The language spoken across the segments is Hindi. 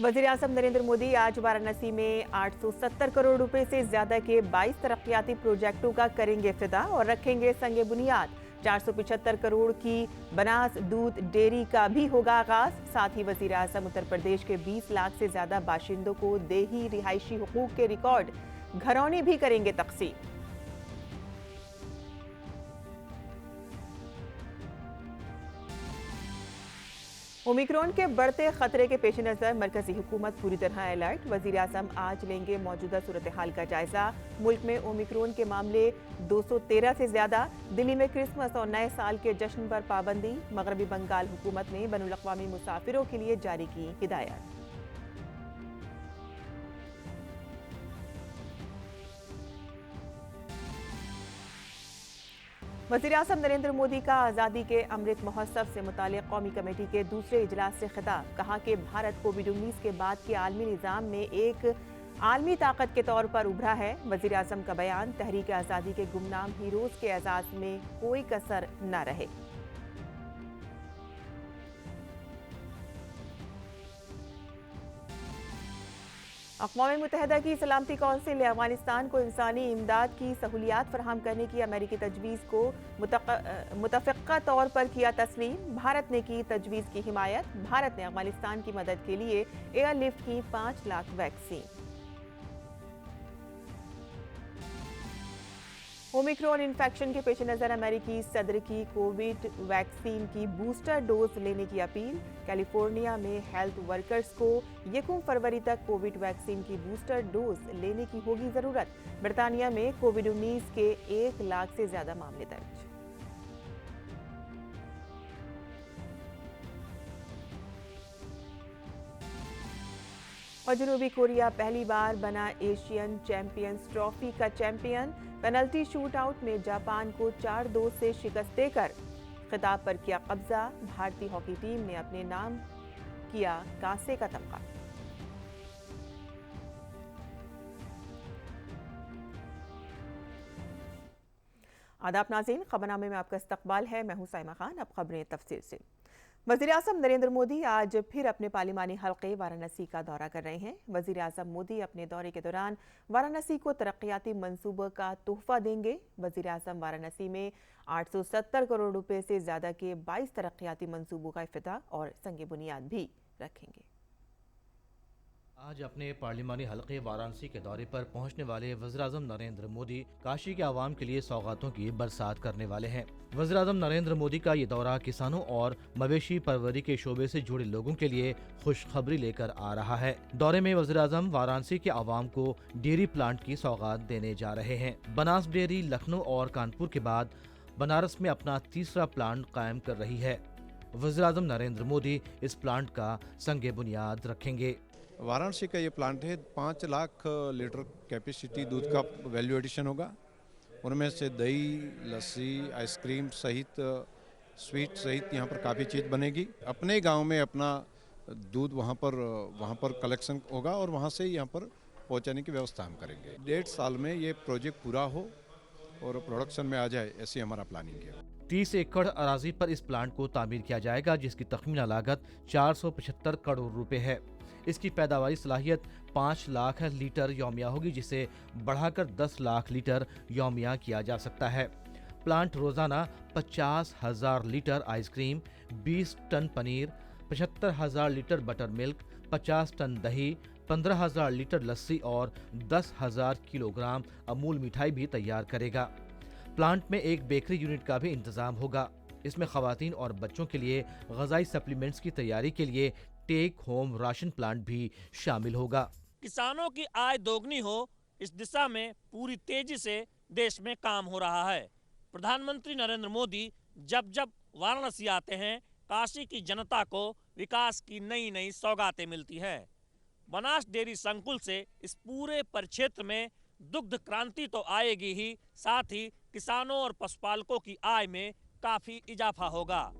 वज़ीर-ए-आज़म नरेंद्र मोदी आज वाराणसी में 870 करोड़ रुपए से ज्यादा के 22 तरक्याती प्रोजेक्टों का करेंगे इफ्तिताह और रखेंगे संगे बुनियाद। 475 करोड़ की बनास दूध डेयरी का भी होगा आगाज। साथ ही वज़ीर-ए-आज़म उत्तर प्रदेश के 20 लाख से ज्यादा बाशिंदों को देही रिहायशी हुकूक के रिकॉर्ड घरौनी भी करेंगे तकसीम। ओमिक्रॉन के बढ़ते खतरे के पेश नजर मरकजी हुकूमत पूरी तरह अलर्ट। वज़ीर-ए-आज़म आज लेंगे मौजूदा सूरत हाल का जायजा। मुल्क में ओमिक्रॉन के मामले 213 से ज्यादा। दिल्ली में क्रिसमस और नए साल के जश्न पर पाबंदी। मगरबी बंगाल हुकूमत ने बैनुल-अक़वामी मुसाफिरों के लिए जारी की हिदायत। वज़ीर-ए-आज़म नरेंद्र मोदी का आज़ादी के अमृत महोत्सव से मुताल्लिक़ कौमी कमेटी के दूसरे इजलास से खिताब। कहा कि भारत कोविड-19 के बाद के आलमी निज़ाम में एक आलमी ताकत के तौर पर उभरा है। वज़ीर-ए-आज़म का बयान, तहरीक आज़ादी के गुमनाम हीरोज़ के एजाज़ में कोई कसर न रहे। अक़वाम मुत्तहिदा की सलामती कौंसिल ने अफ़गानिस्तान को इंसानी इमदाद की सहूलियात फराहम करने की अमेरिकी तजवीज़ को मुतफ़िक़ा तौर पर किया तस्लीम। भारत ने की तजवीज़ की हिमायत। भारत ने अफ़गानिस्तान की मदद के लिए एयरलिफ्ट की 5 लाख वैक्सीन। ओमिक्रॉन इन्फेक्शन के पेश नज़र अमेरिकी सदर की कोविड वैक्सीन की बूस्टर डोज लेने की अपील। कैलिफोर्निया में हेल्थ वर्कर्स को 1 फरवरी तक कोविड वैक्सीन की बूस्टर डोज लेने की होगी जरूरत। बरतानिया में कोविड-19 के 1 लाख से ज्यादा मामले दर्ज। और जनूबी कोरिया पहली बार बना एशियन चैंपियंस ट्रॉफी का चैंपियन। पेनल्टी शूट आउट में जापान को 4-2 से शिकस्त देकर खिताब पर किया कब्जा। भारतीय हॉकी टीम ने अपने नाम किया कांसे का तमगा। आदाब नाज़रीन, खबरनामे में आपका इस्तकबाल है। मैं हूं साइमा खान। अब खबरें तफसील से। वज़ीर-ए-आज़म नरेंद्र मोदी आज फिर अपने पार्लिमानी हल्के वाराणसी का दौरा कर रहे हैं। वज़ीर-ए-आज़म मोदी अपने दौरे के दौरान वाराणसी को तरक्याती मंसूबों का तोहफा देंगे। वज़ीर-ए-आज़म वाराणसी में 870 करोड़ रुपए से ज्यादा के 22 तरक्याती मंसूबों का इफ्तिताह और संगे बुनियाद भी रखेंगे। आज अपने पार्लिमानी हलके वाराणसी के दौरे पर पहुंचने वाले वज़ीर-ए-आज़म नरेंद्र मोदी काशी के आवाम के लिए सौगातों की बरसात करने वाले हैं। वज़ीर-ए-आज़म नरेंद्र मोदी का ये दौरा किसानों और मवेशी परवरी के शोबे से जुड़े लोगों के लिए खुशखबरी लेकर आ रहा है। दौरे में वज़ीर-ए-आज़म वाराणसी के आवाम को डेयरी प्लांट की सौगात देने जा रहे हैं। बनास डेयरी लखनऊ और कानपुर के बाद बनारस में अपना तीसरा प्लांट कायम कर रही है। वज़ीर-ए-आज़म नरेंद्र मोदी इस प्लांट का संगे बुनियाद रखेंगे। वाराणसी का ये प्लांट है। 5 लाख लीटर कैपेसिटी दूध का वैल्यू एडिशन होगा। उनमें से दही, लस्सी, आइसक्रीम सहित स्वीट सहित यहाँ पर काफ़ी चीज़ बनेगी। अपने गांव में अपना दूध वहाँ पर कलेक्शन होगा और वहाँ से यहाँ पर पहुँचाने की व्यवस्था हम करेंगे। 1.5 साल में ये प्रोजेक्ट पूरा हो और प्रोडक्शन में आ जाए, ऐसी हमारा प्लानिंग है। 30 एकड़ अराजी पर इस प्लांट को तामीर किया जाएगा, जिसकी तखमीना लागत 475 करोड़ रुपए है। इसकी पैदावारी सलाहियत 5 लाख लीटर यौमिया होगी, जिसे बढ़ाकर 10 लाख लीटर यौमिया किया जा सकता है। प्लांट रोजाना 50,000 litre ice cream, 20 ton paneer, 75,000 litre butter milk, 50 ton दही, 15,000 लीटर लस्सी और 10,000 किलोग्राम अमूल मिठाई भी तैयार करेगा। प्लांट में एक बेकरी यूनिट का भी इंतजाम होगा। इसमें खवातीन और बच्चों के लिए ग़िज़ाई सप्लीमेंट्स की तैयारी के लिए टेक होम राशन प्लांट भी शामिल होगा। किसानों की आय दोगुनी हो, इस दिशा में पूरी तेजी से देश में काम हो रहा है। प्रधानमंत्री नरेंद्र मोदी जब जब वाराणसी आते हैं, काशी की जनता को विकास की नई नई सौगातें मिलती है। बनास डेयरी संकुल से इस पूरे परिक्षेत्र में दुग्ध क्रांति तो आएगी ही, साथ ही किसानों और पशुपालकों की आय में काफी इजाफा होगा।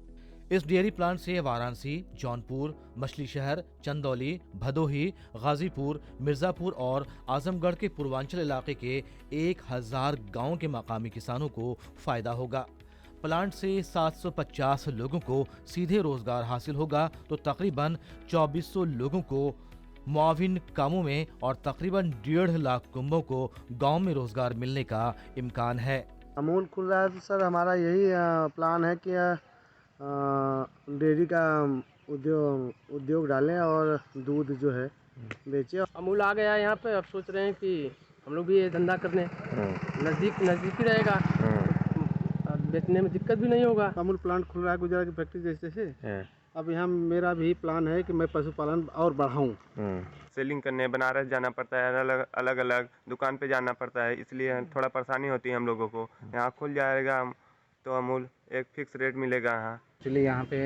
इस डेयरी प्लांट से वाराणसी, जौनपुर, मछली शहर, चंदौली, भदोही, गाजीपुर, मिर्जापुर और आजमगढ़ के पूर्वांचल इलाके के 1000 गाँव के मकामी किसानों को फायदा होगा। प्लांट से 750 लोगों को सीधे रोजगार हासिल होगा तो तकरीबन 2400 लोगों को मुआविन कामों में और तकरीबन 1.5 लाख कुंभों को गांव में रोजगार मिलने का इम्कान है। अमूल खुल रहा है तो सर हमारा यही प्लान है कि डेयरी का उद्योग डालें और दूध जो है बेचें। अमूल आ गया है यहाँ पे, अब सोच रहे हैं कि हम लोग भी ये धंधा कर लें। नज़दीक ही रहेगा, बेचने में दिक्कत भी नहीं होगा। अमूल प्लांट खुल रहा है गुजरात की फैक्ट्री जैसे से। अब यहाँ मेरा भी प्लान है कि मैं पशुपालन और बढ़ाऊँ। सेलिंग करने बनारस जाना पड़ता है, अलग अलग दुकान पे जाना पड़ता है, इसलिए थोड़ा परेशानी होती है हम लोगों को। यहाँ खुल जाएगा तो अमूल एक फिक्स रेट मिलेगा। यहाँ एक्चुअली यहाँ पे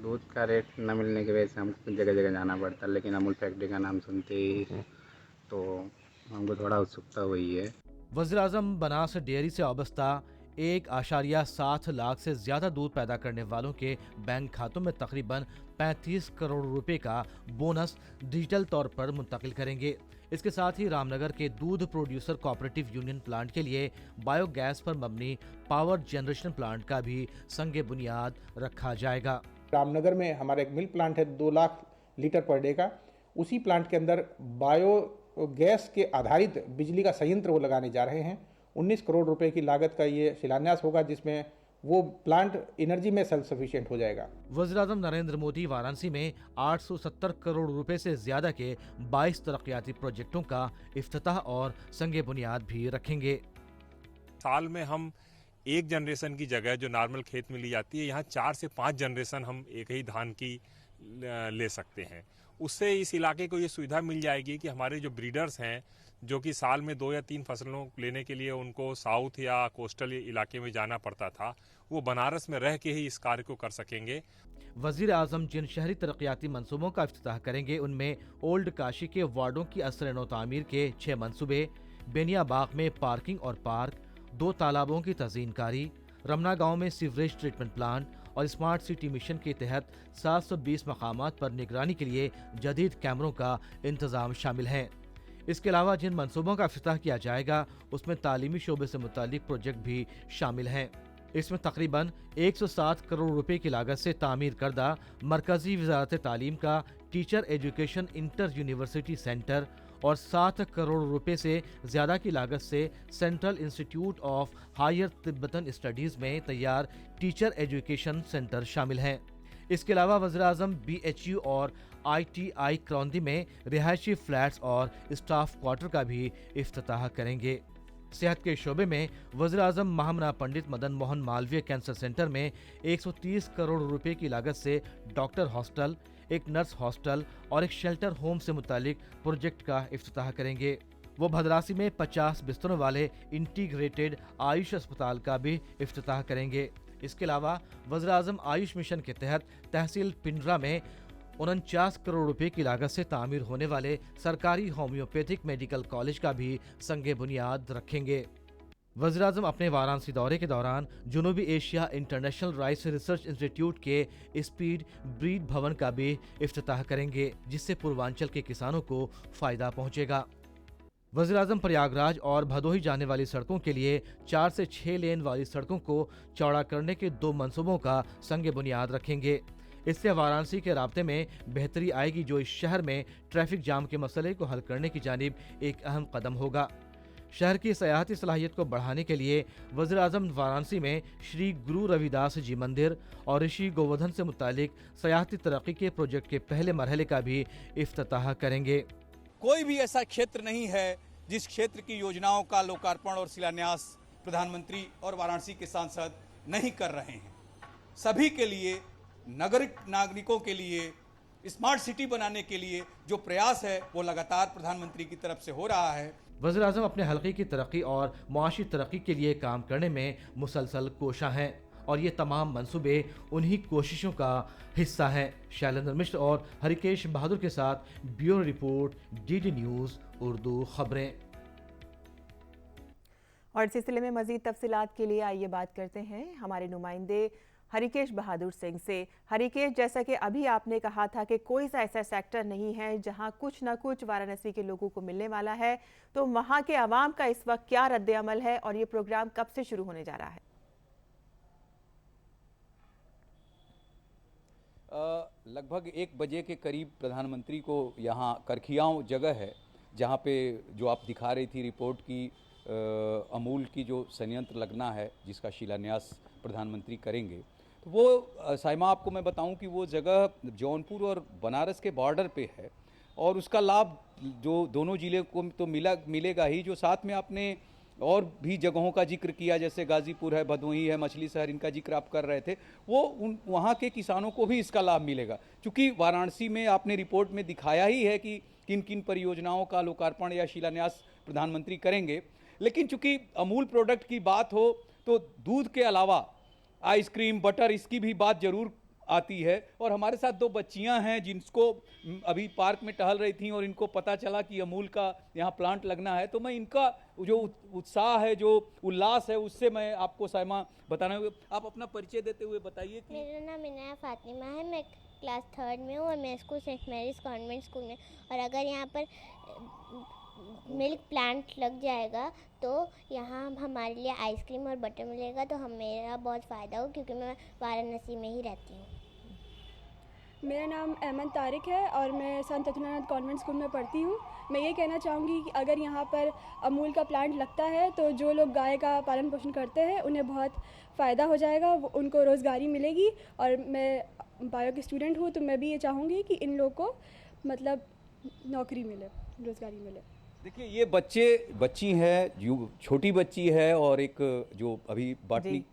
दूध का रेट न मिलने की वजह से हमको जगह जगह जाना पड़ता है, लेकिन अमूल फैक्ट्री का नाम सुनते ही तो हमको थोड़ा उत्सुकता हुई है। वज़ीर-ए-आज़म बनास डेयरी से वाबस्ता 1.7 लाख से ज़्यादा दूध पैदा करने वालों के बैंक खातों में तकरीबन 35 करोड़ रुपए का बोनस डिजिटल तौर पर मुंतकिल करेंगे। इसके साथ ही रामनगर के दूध प्रोड्यूसर कोऑपरेटिव यूनियन प्लांट के लिए बायोगैस पर मबनी पावर जनरेशन प्लांट का भी संगे बुनियाद रखा जाएगा। रामनगर में हमारा एक मिल्क प्लांट है 2 लाख लीटर पर डे का। उसी प्लांट के अंदर बायोगैस के आधारित बिजली का संयंत्र वो लगाने जा रहे हैं। 19 करोड़ रुपए की लागत का ये शिलान्यास होगा, जिसमें वो प्लांट एनर्जी में सेल्फ सफिशिएंट हो जाएगा। वज़ीर-ए-आज़म नरेंद्र मोदी वाराणसी में 870 करोड़ रुपए से ज्यादा के 22 तरक्याती प्रोजेक्टों का इफ्तिताह और संगे बुनियाद भी रखेंगे। साल में हम एक जनरेशन की जगह जो नॉर्मल खेत में ली जाती है, यहाँ 4 से 5 जनरेशन हम एक ही धान की ले सकते हैं। उससे इस इलाके को ये सुविधा मिल जाएगी कि हमारे जो ब्रीडर्स हैं, जो कि साल में 2 या 3 फसलों लेने के लिए उनको साउथ या कोस्टल इलाके में जाना पड़ता था, वो बनारस में रह के ही इस कार्य को कर सकेंगे। वज़ीर-ए-आज़म जिन शहरी तरक्याती मंसूबों का इफ्तिताह करेंगे उनमें ओल्ड काशी के वार्डों की असर तामीर के 6 मंसूबे, बेनिया बाग में पार्किंग और पार्क, 2 तालाबों की तज़ीनकारी, रमना गांव में सीवरेज ट्रीटमेंट प्लांट और स्मार्ट सिटी मिशन के तहत 720 मकामात पर निगरानी के लिए जदीद कैमरों का इंतजाम शामिल है। इसके अलावा जिन मंसूबों का इफ्तिताह किया जाएगा उसमें तालीमी शोबे से मुतालिक प्रोजेक्ट भी शामिल हैं। इसमें तकरीबन 107 करोड़ रुपए की लागत से तामीर करदा मरकजी वजारत तालीम का teacher education inter university centre और 7 करोड़ रुपए से ज्यादा की लागत से central institute of higher Tibetan studies में तैयार टीचर एजुकेशन सेंटर शामिल हैं। इसके अलावा वज़ीर-ए-आज़म BHU और ITI क्रौंदी में रिहायशी फ्लैट्स और स्टाफ क्वार्टर का भी इफ्तिताह करेंगे। सेहत के शोबे में वज़ीर-ए-आज़म महामना पंडित मदन मोहन मालवीय कैंसर सेंटर में 130 करोड़ रुपए की लागत से डॉक्टर हॉस्टल, एक नर्स हॉस्टल और एक शेल्टर होम से मुतालिक प्रोजेक्ट का इफ्तिताह करेंगे। वो भद्रासी में 50 बिस्तरों वाले इंटीग्रेटेड आयुष अस्पताल का भी इफ्तिताह करेंगे। इसके अलावा वज़ीर-ए-आज़म आयुष मिशन के तहत तहसील पिंडरा में 49 करोड़ रुपए की लागत से तामीर होने वाले सरकारी होम्योपैथिक मेडिकल कॉलेज का भी संगे बुनियाद रखेंगे। वज़ीर-ए-आज़म अपने वाराणसी दौरे के दौरान जनूबी Asia international rice research institute के स्पीड ब्रीड भवन का भी इफ्तिताह करेंगे, जिससे पूर्वांचल के किसानों को फायदा पहुंचेगा। वज़ीर-ए-आज़म प्रयागराज और भदोही जाने वाली सड़कों के लिए 4 से 6 लेन वाली सड़कों को चौड़ा करने के 2 मंसूबों का संगे बुनियाद रखेंगे। इससे वाराणसी के राब्ते में बेहतरी आएगी, जो इस शहर में ट्रैफिक जाम के मसले को हल करने की जानिब एक अहम कदम होगा। शहर की सयाहती सलाहियत को बढ़ाने के लिए वज़ीर-ए-आज़म वाराणसी में श्री गुरु रविदास जी मंदिर और ऋषि गोवर्धन से मुतालिक सयाहती तरक्की के प्रोजेक्ट के पहले मरहले का भी इफ्तिताह करेंगे। कोई भी ऐसा क्षेत्र नहीं है जिस क्षेत्र की योजनाओं का लोकार्पण और शिलान्यास प्रधानमंत्री और वाराणसी के सांसद नहीं कर रहे हैं। सभी के लिए, नागरिकों के लिए, स्मार्ट सिटी बनाने के लिए जो प्रयास है वो लगातार प्रधानमंत्री की तरफ से हो रहा है। वज़ीर-ए-आज़म अपने हल्के की तरक्की और मुआशी तरक्की के लिए काम करने में मुसलसल कोशा हैं और ये तमाम मंसूबे उन्हीं कोशिशों का हिस्सा हैं। शैलेंद्र मिश्र और हरिकेश बहादुर के साथ bureau report, DD news Urdu खबरें। और इस सिलसिले में मज़ीद तफसीलात के लिए आइए बात करते हैं हमारे नुमाइंदे हरिकेश बहादुर सिंह से। हरिकेश, जैसा कि अभी आपने कहा था कि कोई सा ऐसा सेक्टर नहीं है जहां कुछ न कुछ वाराणसी के लोगों को मिलने वाला है, तो वहां के अवाम का इस वक्त क्या रद्द-ए-अमल है और ये प्रोग्राम कब से शुरू होने जा रहा है? लगभग 1 बजे के करीब प्रधानमंत्री को यहाँ करखियाओं जगह है जहाँ पे जो आप दिखा रही थी रिपोर्ट की अमूल की जो संयंत्र लगना है जिसका शिलान्यास प्रधानमंत्री करेंगे, तो वो साइमा आपको मैं बताऊं कि वो जगह जौनपुर और बनारस के बॉर्डर पे है और उसका लाभ जो दोनों जिले को तो मिलेगा ही, जो साथ में आपने और भी जगहों का जिक्र किया जैसे गाजीपुर है, भदोही है, मछली शहर, इनका जिक्र आप कर रहे थे, वो वहाँ के किसानों को भी इसका लाभ मिलेगा। क्योंकि वाराणसी में आपने रिपोर्ट में दिखाया ही है कि किन किन परियोजनाओं का लोकार्पण या शिलान्यास प्रधानमंत्री करेंगे, लेकिन चूंकि अमूल प्रोडक्ट की बात हो तो दूध के अलावा आइसक्रीम, बटर, इसकी भी बात जरूर आती है। और हमारे साथ 2 बच्चियां हैं जिनको अभी पार्क में टहल रही थी और इनको पता चला कि अमूल का यहाँ प्लांट लगना है, तो मैं इनका जो उत्साह है, जो उल्लास है, उससे मैं आपको साइमा बताना। आप अपना परिचय देते हुए बताइए कि मेरा नाम इनाया फातिमा है, मैं क्लास 3rd में हूँ और मैं school saint Mary's convent school में। और अगर यहाँ पर मिल्क प्लांट लग जाएगा तो यहाँ हमारे लिए आइसक्रीम और बटर मिलेगा, तो मेरा बहुत फ़ायदा हो क्योंकि मैं वाराणसी में ही रहती हूँ। मेरा नाम अहमद तारिक है और मैं संत अतुलानाथ कॉन्वेंट स्कूल में पढ़ती हूँ। मैं ये कहना चाहूँगी कि अगर यहाँ पर अमूल का प्लांट लगता है तो जो लोग गाय का पालन पोषण करते हैं उन्हें बहुत फ़ायदा हो जाएगा, उनको रोज़गारी मिलेगी। और मैं बायो की स्टूडेंट हूँ तो मैं भी ये चाहूँगी कि इन लोगों को मतलब नौकरी मिले, रोज़गारी मिले। देखिए ये बच्ची है, जो छोटी बच्ची है और एक जो अभी बॉटनी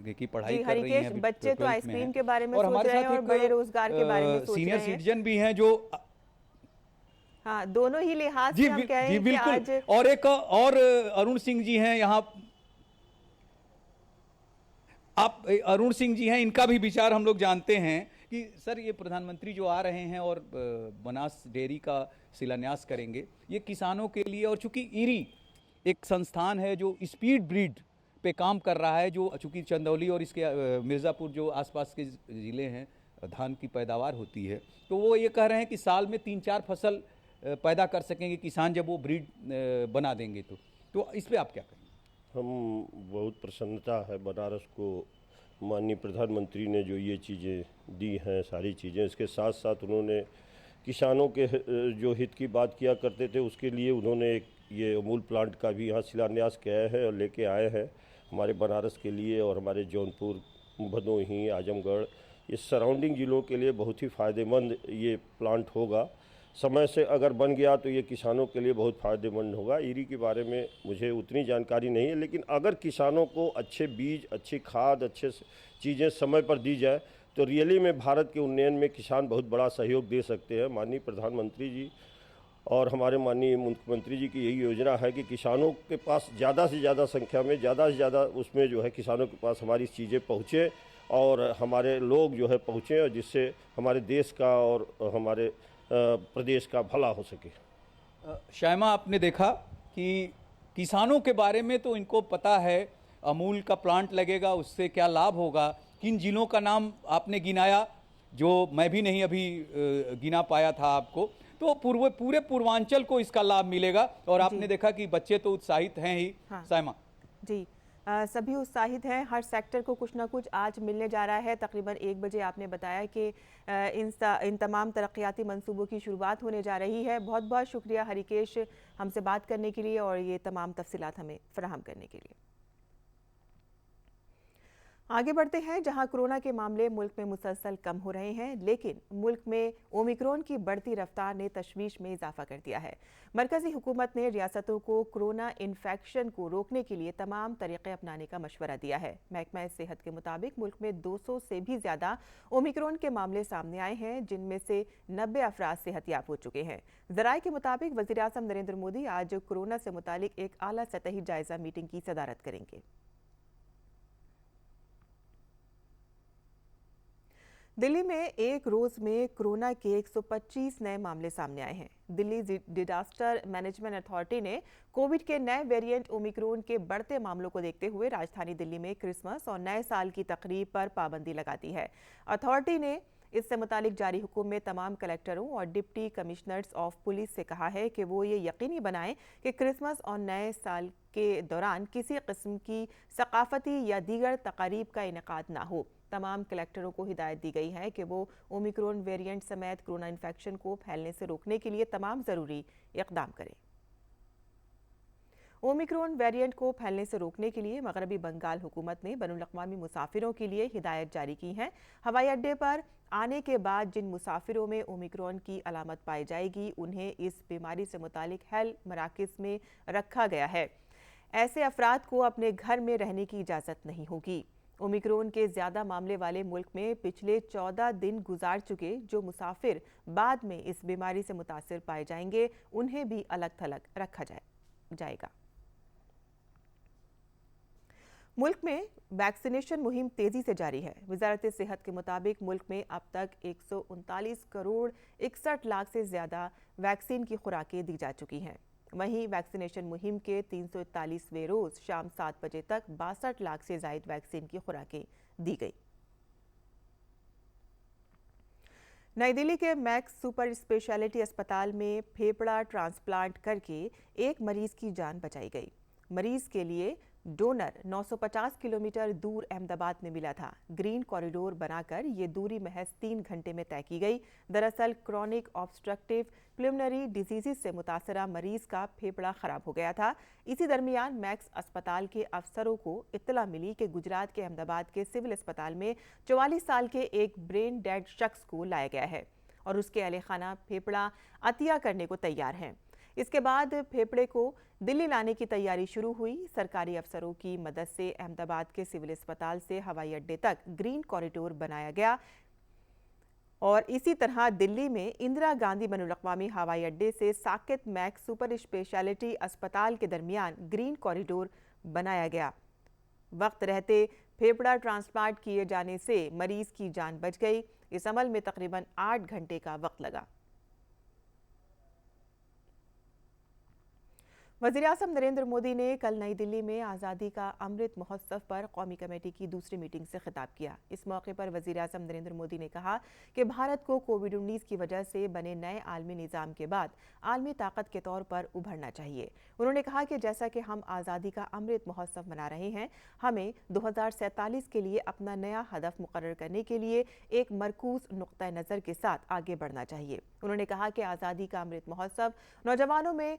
की पढ़ाई कर रही हैं, बच्चे तो आइसक्रीम के बारे में सोच रहे हैं और बड़े रोजगार के बारे में सोच रहे हैं। सीनियर सिटीजन भी हैं जो हाँ, दोनों ही लिहाज से हम कहें जी बिल्कुल। आज और एक और अरुण सिंह जी हैं यहाँ, आप अरुण सिंह जी हैं, इनका भी विचार हम लोग जानते हैं कि सर ये प्रधानमंत्री जो आ रहे हैं और बनास डेयरी का शिलान्यास करेंगे, ये किसानों के लिए, और चूंकि ईरी एक संस्थान है जो स्पीड ब्रीड पे काम कर रहा है, जो चूंकि चंदौली और इसके मिर्ज़ापुर जो आसपास के ज़िले हैं धान की पैदावार होती है, तो वो ये कह रहे हैं कि साल में 3-4 फसल पैदा कर सकेंगे किसान जब वो ब्रीड बना देंगे। तो इस पर आप क्या कहेंगे? हम बहुत प्रसन्नता है बनारस को माननीय प्रधानमंत्री ने जो ये चीज़ें दी हैं, सारी चीज़ें, इसके साथ साथ उन्होंने किसानों के जो हित की बात किया करते थे उसके लिए उन्होंने एक ये अमूल प्लांट का भी यहाँ शिलान्यास किया है और लेके आए हैं हमारे बनारस के लिए। और हमारे जौनपुर, भदोही, आजमगढ़, ये सराउंडिंग ज़िलों के लिए बहुत ही फ़ायदेमंद ये प्लांट होगा। समय से अगर बन गया तो ये किसानों के लिए बहुत फ़ायदेमंद होगा। ईरी के बारे में मुझे उतनी जानकारी नहीं है, लेकिन अगर किसानों को अच्छे बीज, अच्छी खाद, अच्छे चीज़ें समय पर दी जाए तो रियली में भारत के उन्नयन में किसान बहुत बड़ा सहयोग दे सकते हैं। माननीय प्रधानमंत्री जी और हमारे माननीय मुख्यमंत्री जी की यही योजना है कि किसानों के पास ज़्यादा से ज़्यादा संख्या में, ज़्यादा से ज़्यादा उसमें जो है किसानों के पास हमारी चीज़ें पहुँचें और हमारे लोग जो है पहुँचें, और जिससे हमारे देश का और हमारे प्रदेश का भला हो सके। शायमा, आपने देखा कि किसानों के बारे में तो इनको पता है, अमूल का प्लांट लगेगा उससे क्या लाभ होगा। किन जिलों का नाम आपने गिनाया जो मैं भी नहीं अभी गिना पाया था आपको, तो पूरे पूर्वांचल को इसका लाभ मिलेगा। और आपने देखा कि बच्चे तो उत्साहित हैं ही। हाँ। साइमा जी, सभी उत्साहित हैं, हर सेक्टर को कुछ ना कुछ आज मिलने जा रहा है। तकरीबन 1 बजे आपने बताया कि इन तमाम तरक्याती मंसूबों की शुरुआत होने जा रही है। बहुत बहुत शुक्रिया हरिकेश हमसे बात करने के लिए और ये तमाम तफसीलात हमें फराहम करने के लिए। आगे बढ़ते हैं, जहां कोरोना के मामले मुल्क में मुसलसल कम हो रहे हैं, लेकिन मुल्क में ओमिक्रॉन की बढ़ती रफ्तार ने तशवीश में इजाफा कर दिया है। मरकजी हुकूमत ने रियासतों को कोरोना इन्फेक्शन को रोकने के लिए तमाम तरीके अपनाने का मशवरा दिया है। महकमा सेहत के मुताबिक मुल्क में 200 से भी ज्यादा ओमिक्रॉन के मामले सामने आए हैं, जिनमें से 90 अफराद सेहतयाब हो चुके हैं। ज़राए के मुताबिक वज़ीर आज़म नरेंद्र मोदी आज कोरोना से मुतालिक एक आला सतही जायजा मीटिंग की सदारत करेंगे। दिल्ली में एक रोज में कोरोना के 125 नए मामले सामने आए हैं। दिल्ली डिजास्टर मैनेजमेंट अथॉरिटी ने कोविड के नए वेरिएंट ओमिक्रॉन के बढ़ते मामलों को देखते हुए राजधानी दिल्ली में क्रिसमस और नए साल की तकरीब पर पाबंदी लगा दी है। अथॉरिटी ने इससे मुतालिक जारी हुक्म में तमाम कलेक्टरों और डिप्टी कमिश्नर्स ऑफ पुलिस से कहा है कि वो ये यकीनी बनाएं कि क्रिसमस और नए साल के दौरान किसी किस्म की सकाफती या दीगर तकारीब का इनेकाद ना हो, तमाम कलेक्टरों को हिदायत दी गई है कि वो ओमिक्रॉन वेरिएंट समेत कोरोना इन्फेक्शन को फैलने से रोकने के लिए तमाम ज़रूरी इक़दाम करें। ओमिक्रॉन वेरिएंट को फैलने से रोकने के लिए मगरबी बंगाल हुकूमत ने बैनुल-अक़वामी मुसाफिरों के लिए हिदायत जारी की है। हवाई अड्डे पर आने के बाद जिन मुसाफिरों में ओमिक्रॉन की अलामत पाई जाएगी उन्हें इस बीमारी से मुतालिक हेल्थ मराकज़ में रखा गया है। ऐसे अफराद को अपने घर में रहने की इजाज़त नहीं होगी। ओमिक्रॉन के ज़्यादा मामले वाले मुल्क में पिछले 14 दिन गुजार चुके जो मुसाफिर बाद में इस बीमारी से मुतासिर पाए जाएंगे उन्हें भी अलग थलग रखा जाएगा। मुल्क में वैक्सीनेशन मुहिम तेजी से जारी है। वजारत सेहत के मुताबिक मुल्क में अब तक 139 करोड़ 61 लाख से ज़्यादा वैक्सीन की खुराकें दी जा चुकी हैं। वहीं वैक्सीनेशन मुहिम के 341वें रोज़ शाम 7 बजे तक 62 लाख से ज़ायद वैक्सीन की खुराकें दी गई। नई दिल्ली के मैक्स सुपर स्पेशलिटी अस्पताल में फेफड़ा ट्रांसप्लांट करके एक मरीज की जान बचाई गई। मरीज के लिए डोनर 950 किलोमीटर दूर अहमदाबाद में मिला था। ग्रीन कॉरिडोर बनाकर ये दूरी महज 3 घंटे में तय की गई। दरअसल क्रॉनिक ऑब्स्ट्रक्टिव प्लमनरी डिजीज से मुतासरा मरीज का फेफड़ा खराब हो गया था। इसी दरमियान मैक्स अस्पताल के अफसरों को इत्तला मिली कि गुजरात के अहमदाबाद के सिविल अस्पताल में 44 साल के एक ब्रेन डेड शख्स को लाया गया है और उसके अहले खाना फेफड़ा अतिया करने को तैयार हैं। इसके बाद फेफड़े को दिल्ली लाने की तैयारी शुरू हुई। सरकारी अफसरों की मदद से अहमदाबाद के सिविल अस्पताल से हवाई अड्डे तक ग्रीन कॉरिडोर बनाया गया और इसी तरह दिल्ली में इंदिरा गांधी बैनुल-अक़वामी हवाई अड्डे से साकेत मैक्स सुपर स्पेशलिटी अस्पताल के दरमियान ग्रीन कॉरिडोर बनाया गया। वक्त रहते फेफड़ा ट्रांसप्लांट किए जाने से मरीज की जान बच गई। इस अमल में तकरीबन 8 घंटे का वक्त लगा। वज़ीर-ए-आज़म नरेंद्र मोदी ने कल नई दिल्ली में आज़ादी का अमृत महोत्सव पर कौमी कमेटी की दूसरी मीटिंग से खिताब किया। इस मौके पर वज़ीर-ए-आज़म नरेंद्र मोदी ने कहा कि भारत को कोविड-19 की वजह से बने नए आलमी निज़ाम के बाद आलमी ताकत के तौर पर उभरना चाहिए। उन्होंने कहा कि जैसा कि हम आज़ादी का अमृत महोत्सव मना रहे हैं, हमें 2047 के लिए अपना नया हदफ मुकर्रर करने के लिए एक मरकूज़ नुक्ता नज़र के साथ आगे बढ़ना चाहिए। उन्होंने कहा कि आज़ादी का अमृत महोत्सव नौजवानों में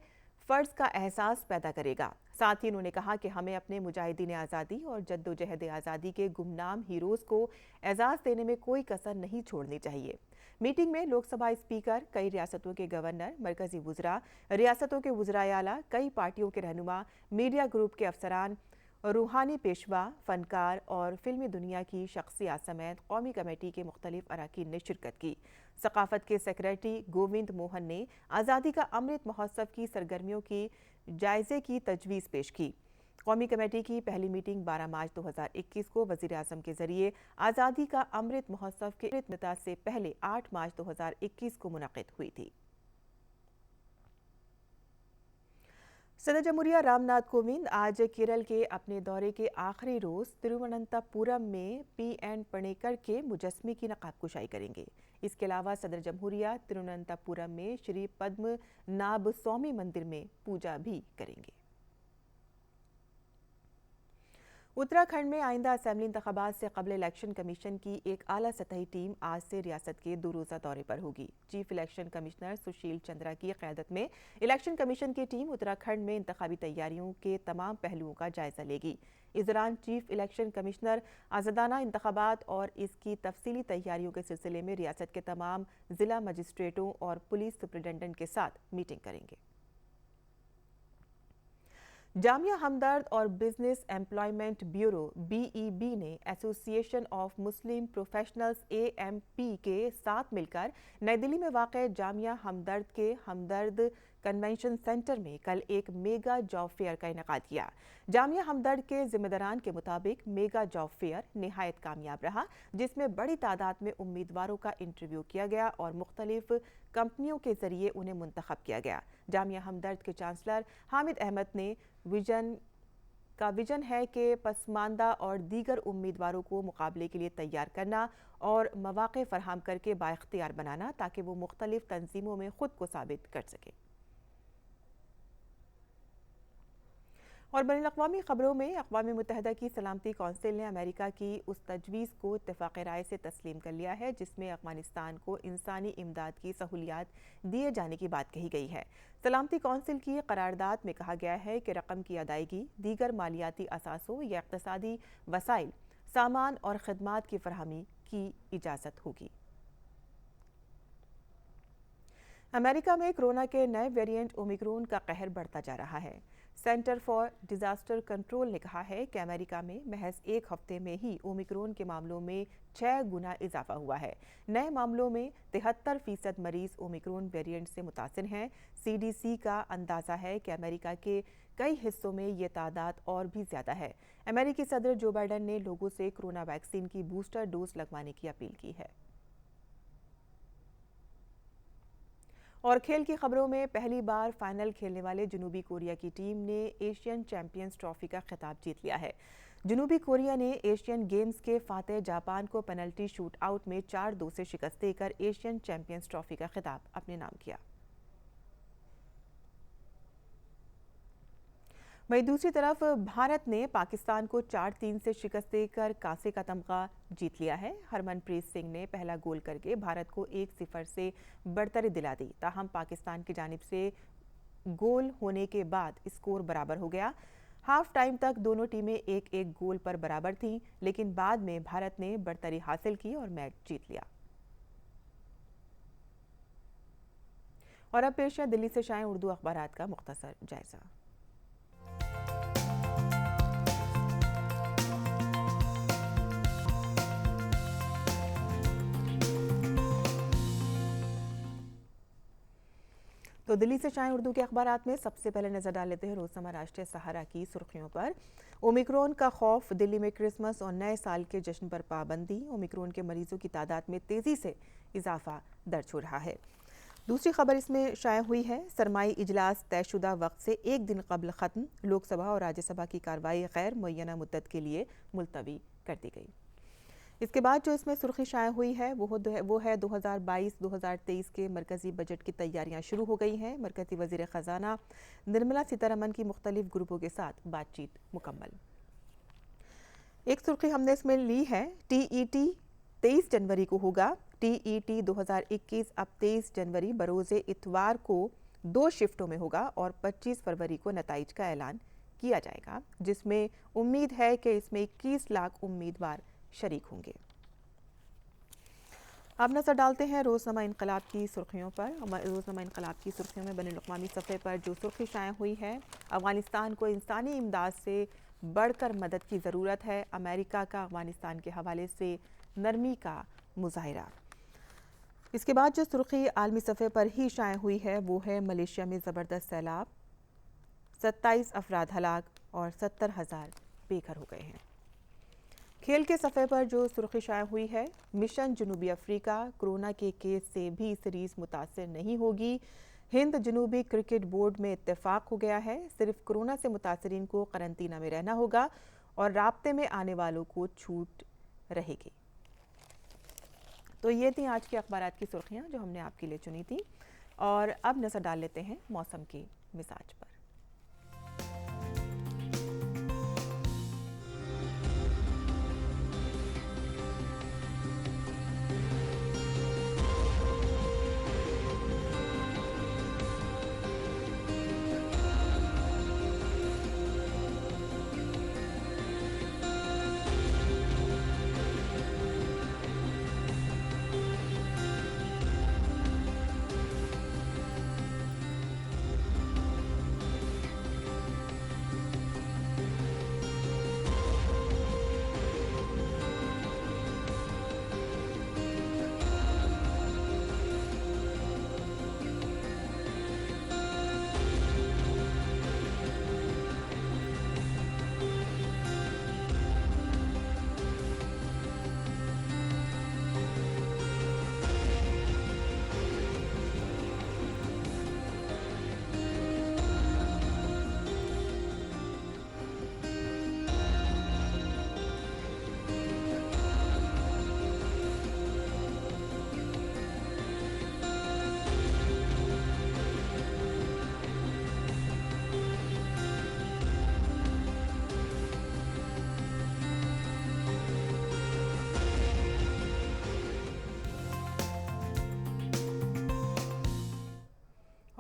फ़र्ज़ का एहसास पैदा करेगा। साथ ही उन्होंने कहा कि हमें अपने मुजाहिदीन आज़ादी और जद्दोजहद आज़ादी के गुमनाम हीरोज़ को एजाज़ देने में कोई कसर नहीं छोड़नी चाहिए। मीटिंग में लोकसभा स्पीकर, कई रियासतों के गवर्नर, मरकज़ी वुज़रा, रियासतों के वुज़राए आला, कई पार्टियों के रहनुमा, मीडिया ग्रुप के अफसरान, रूहानी पेशवा, फ़नकार और फिल्मी दुनिया की शख्सियात समेत कौमी कमेटी के मुख्तलिफ अरकान ने शिरकत की। सकाफत के सेक्रेटरी गोविंद मोहन ने आज़ादी का अमृत महोत्सव की सरगर्मियों की जायजे की तजवीज़ पेश की। कौमी कमेटी की पहली मीटिंग 12 मार्च 2021 को वज़ीर-ए-आज़म के ज़रिए आज़ादी का अमृत महोत्सव के इत्मीनान से पहले 8 मार्च 2021 को मुनक़िद हुई थी। सदर जमहूरिया रामनाथ कोविंद आज केरल के अपने दौरे के आखिरी रोज़ तिरुवनंतपुरम में पीएन पणेकर के मुजस्मे की नकाबकुशाई करेंगे। इसके अलावा सदर जमहूरिया तिरुवनंतपुरम में श्री पद्मनाभ स्वामी मंदिर में पूजा भी करेंगे। उत्तराखंड में आइंदा असेंबली इंतखाबात से कबल इलेक्शन कमीशन की एक आला सतही टीम आज से रियासत के 2 रोज़ा दौरे पर होगी। Chief election commissioner Sushil Chandra की क़यादत में इलेक्शन कमीशन की टीम उत्तराखंड में इंतखाबी तैयारियों के तमाम पहलुओं का जायजा लेगी। इस दौरान चीफ इलेक्शन कमिश्नर आज़ादाना इंतखाबात और इसकी तफसीली तैयारियों के सिलसिले में रियासत के तमाम ज़िला मजिस्ट्रेटों और पुलिस सुपरिटेंडेंट के साथ मीटिंग करेंगे। जामिया हमदर्द और बिजनेस एम्प्लॉयमेंट ब्यूरो BEB ने association of Muslim professionals AMP के साथ मिलकर नई दिल्ली में वाक़ जामिया हमदर्द के हमदर्द कन्वेंशन सेंटर में कल एक मेगा जॉब फेयर का इनेकाद किया। जामिया हमदर्द के जिम्मेदारान के मुताबिक मेगा जॉब फेयर निहायत कामयाब रहा, जिसमें बड़ी तादाद में उम्मीदवारों का इंटरव्यू किया गया और मुख्तलिफ कंपनियों के जरिए उन्हें मुंतखब किया गया। जामिया हमदर्द के चांसलर हामिद अहमद ने विजन है कि पसमानदा और दीगर उम्मीदवारों को मुकाबले के लिए तैयार करना और मौक़े फराहम करके बाइख्तियार बनाना ताकि वो मुख्तलिफ तंजीमों में खुद को साबित कर सके। और बैनुल-अक़वामी खबरों में अक़वाम मुत्तहिदा की सलामती कौंसिल ने अमेरिका की उस तजवीज़ को इत्तेफ़ाक़ राय से तस्लीम कर लिया है जिसमें अफ़गानिस्तान को इंसानी इमदाद की सहूलियात दिए जाने की बात कही गई है। सलामती कौंसिल की करारदाद में कहा गया है कि रकम की अदायगी, दीगर मालियाती असासों या इक़्तिसादी वसाइल, सामान और ख़िदमात की फ़राहमी की इजाज़त होगी। अमेरिका में कोरोना के नए वेरिएंट ओमिक्रॉन का कहर बढ़ता जा रहा है। सेंटर फॉर डिजास्टर कंट्रोल ने कहा है कि अमेरिका में महज एक हफ्ते में ही ओमिक्रॉन के मामलों में 6 गुना इजाफा हुआ है। नए मामलों में 73% मरीज ओमिक्रॉन वेरिएंट से मुतासिर हैं। CDC का अंदाजा है कि अमेरिका के कई हिस्सों में ये तादाद और भी ज्यादा है। अमेरिकी सदर जो बाइडन ने लोगों से कोरोना वैक्सीन की बूस्टर डोज लगवाने की अपील की है। और खेल की खबरों में पहली बार फाइनल खेलने वाले जनूबी कोरिया की टीम ने एशियन चैंपियंस ट्रॉफी का खिताब जीत लिया है। जनूबी कोरिया ने एशियन गेम्स के फातेह जापान को पेनल्टी शूट आउट में 4-2 से शिकस्त देकर एशियन चैंपियंस ट्रॉफी का खिताब अपने नाम किया। वहीं दूसरी तरफ भारत ने पाकिस्तान को 4-3 से शिकस्त देकर कांसे का तमगा जीत लिया है। हरमनप्रीत सिंह ने पहला गोल करके भारत को 1-0 से बढ़तरी दिला दी। ताहम पाकिस्तान की जानिब से गोल होने के बाद स्कोर बराबर हो गया। हाफ टाइम तक दोनों टीमें 1-1 गोल पर बराबर थीं, लेकिन बाद में भारत ने बढ़तरी हासिल की और मैच जीत लिया। और अब पेश है दिल्ली से शाये उर्दू अखबारात का मुख्तसर जायजा। तो दिल्ली से शाये उर्दू के अखबारात में सबसे पहले नजर डाल लेते हैं रोज़नामा राष्ट्रीय सहारा की सुर्खियों पर। ओमिक्रॉन का खौफ, दिल्ली में क्रिसमस और नए साल के जश्न पर पाबंदी। ओमिक्रॉन के मरीजों की तादाद में तेजी से इजाफा दर्ज हो रहा है। दूसरी खबर इसमें शाया हुई है, सरमाई इजलास तयशुदा वक्त से एक दिन कबल ख़त्म। लोकसभा और राज्यसभा की कार्रवाई गैर मुअय्यना मुद्दत के लिए मुलतवी कर दी गई। इसके बाद जो इसमें सुर्खी शाया हुई है वो है 2022-2023 के मरकजी बजट की तैयारियां शुरू हो गई हैं। मरकजी वजीर ख़जाना निर्मला सीतारमन की मुख्तलिफ ग्रुपों के साथ बातचीत मुकम्मल। एक सुर्खी हमने इसमें ली है, TET 23 जनवरी को होगा। TET 2021 अब 23 जनवरी बरोज़े इतवार को 2 शिफ्टों में होगा और 25 फरवरी को नताइज का ऐलान किया जाएगा, जिसमें उम्मीद है कि इसमें 21 लाख उम्मीदवार शरीक होंगे। अब नजर डालते हैं रोज़नामा इनकलाब की सुर्खियों पर। रोज़नामा इनकलाब की सुर्खियों में बैनुल-अक़वामी सफ़े पर जो सुर्खी शाया हुई है, अफ़गानिस्तान को इंसानी इमदाद से बढ़कर मदद की ज़रूरत है। अमेरिका का अफ़गानिस्तान के हवाले से नरमी का मुज़ाहिरा। इसके बाद जो सुर्खी आलमी सफ़े पर ही शाया हुई है वो है मलेशिया में ज़बरदस्त सैलाब, 27 अफराद हलाक और 70,000 बेघर हो गए हैं। खेल के सफ़े पर जो सुर्खी शाया हुई है, मिशन जनूबी अफ्रीका, कोरोना के केस से भी सीरीज़ मुतासिर नहीं होगी। हिंद जनूबी क्रिकेट बोर्ड में इत्तेफाक हो गया है, सिर्फ कोरोना से मुतासरीन को करंतना में रहना होगा और राब्ते में आने वालों को छूट रहेगी। तो ये थी आज की अखबारात की सुर्खियाँ जो हमने आपके लिए चुनी थी। और अब नज़र डाल लेते हैं मौसम के मिजाज पर।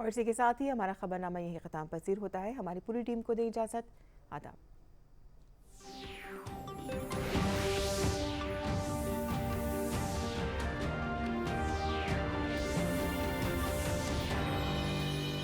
और इसी के साथ ही हमारा खबरनामा यही ख़त्म पसीर होता है। हमारी पूरी टीम को दे इजाज़त। आदाब।